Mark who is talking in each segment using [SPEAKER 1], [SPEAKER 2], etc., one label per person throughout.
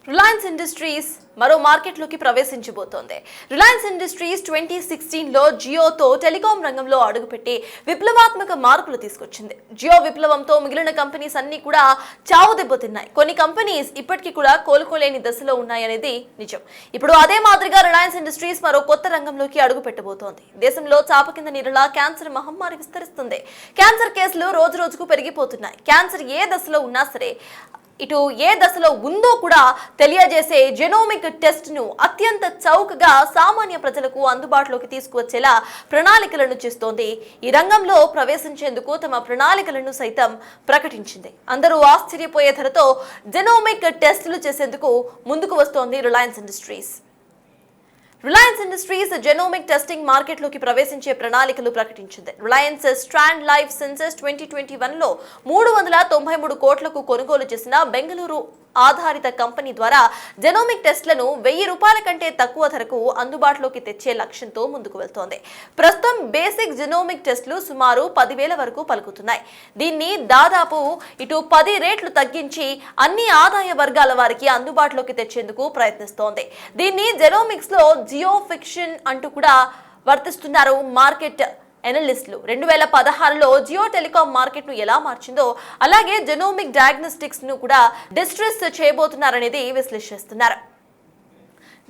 [SPEAKER 1] Reliance industries మరో మార్కెట్లోకి ప్రవేశించబోతోంది. Reliance industries 2016లో జియోతో telecom రంగంలో అడుగుపెట్టి విప్లవాత్మక మార్పులు తీసుకొచ్చింది. జియో విప్లవంతో మిగిలిన కంపెనీస్ అన్ని కూడా చావు దెబ్బతిన్నాయి. కొన్ని కంపెనీస్ ఇప్పటికీ కూడా కోలుకోలేని దశలో ఉన్నాయనేది నిజం. ఇప్పుడు అదే మాదిరిగా రిలయన్స్ ఇండస్ట్రీస్ మరో కొత్త రంగంలోకి అడుగు పెట్టబోతోంది. దేశంలో చాప కింద నీరులా క్యాన్సర్ మహమ్మారి విస్తరిస్తుంది. క్యాన్సర్ కేసులు రోజు రోజుకు పెరిగిపోతున్నాయి. క్యాన్సర్ ఏ దశలో ఉన్నా సరే ఇటు ఏ దశలో ఉందో కూడా తెలియజేసే జెనోమిక్ టెస్ట్ ను అత్యంత చౌకగా సామాన్య ప్రజలకు అందుబాటులోకి తీసుకువచ్చేలా ప్రణాళికలను చేస్తోంది. ఈ రంగంలో ప్రవేశించేందుకు తమ ప్రణాళికలను సైతం ప్రకటించింది. అందరూ ఆశ్చర్యపోయే ధరతో జెనోమిక్ టెస్టులు చేసేందుకు ముందుకు వస్తోంది Reliance industries. Reliance industries genomic testing మార్కెట్లోకి ప్రవేశించే ప్రణాళికలు ప్రకటించింది. రిలయన్స్ స్ట్రాండ్ లైఫ్ సెన్సెస్ 2021లో 393 కోట్లకు కొనుగోలు చేసిన బెంగళూరు ఆధారిత కంపెనీ ద్వారా జెనోమిక్ టెస్ట్లను ₹1000 కంటే తక్కువ ధరకు అందుబాటులోకి తెచ్చే లక్ష్యంతో ముందుకు వెళ్తోంది. ప్రస్తుతం బేసిక్ జెనోమిక్ టెస్టులు సుమారు 10,000 వరకు పలుకుతున్నాయి. దీన్ని దాదాపు 10 రెట్లు తగ్గించి అన్ని ఆదాయ వర్గాల వారికి అందుబాటులోకి తెచ్చేందుకు ప్రయత్నిస్తోంది. దీన్ని జెనోమిక్స్ లో జియో ఫిక్షన్ అంటూ కూడా వర్తిస్తున్నారు మార్కెట్ ఎనలిస్టులు. 2016లో జియో టెలికాం మార్కెట్ ను ఎలా మార్చిందో అలాగే జెనోమిక్ డయాగ్నోస్టిక్స్ ను కూడా డిస్ట్రెస్ చేయబోతున్నారనేది విశ్లేషిస్తున్నారు.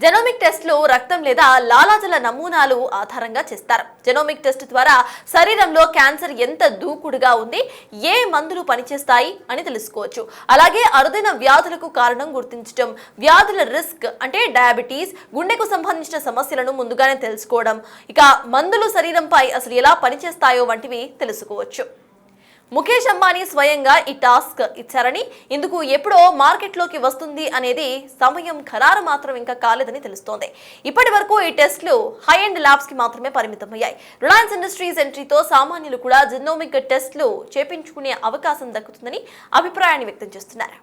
[SPEAKER 1] జెనోమిక్ టెస్ట్లు రక్తం లేదా లాలాజల నమూనాలు ఆధారంగా చేస్తారు. జెనోమిక్ టెస్ట్ ద్వారా శరీరంలో క్యాన్సర్ ఎంత దూకుడుగా ఉంది, ఏ మందులు పనిచేస్తాయి అని తెలుసుకోవచ్చు. అలాగే అరుదైన వ్యాధులకు కారణం గుర్తించడం, వ్యాధుల రిస్క్ అంటే డయాబెటీస్, గుండెకు సంబంధించిన సమస్యలను ముందుగానే తెలుసుకోవడం, ఇక మందులు శరీరంపై అసలు ఎలా పనిచేస్తాయో వంటివి తెలుసుకోవచ్చు. ముఖేష్ అంబానీ స్వయంగా ఈ టాస్క్ ఇచ్చారని, ఇందుకు ఎప్పుడో మార్కెట్లోకి వస్తుంది అనేది సమయం ఖరారు మాత్రం ఇంకా కాలేదని తెలుస్తోంది. ఇప్పటి వరకు ఈ టెస్టులు హై ఎండ్ ల్యాబ్స్ కి మాత్రమే పరిమితమయ్యాయి. రిలయన్స్ ఇండస్ట్రీస్ ఎంట్రీతో సామాన్యులు కూడా జెనోమిక్ టెస్టులు చేపించుకునే అవకాశం దక్కుతుందని అభిప్రాయాన్ని వ్యక్తం చేస్తున్నారు.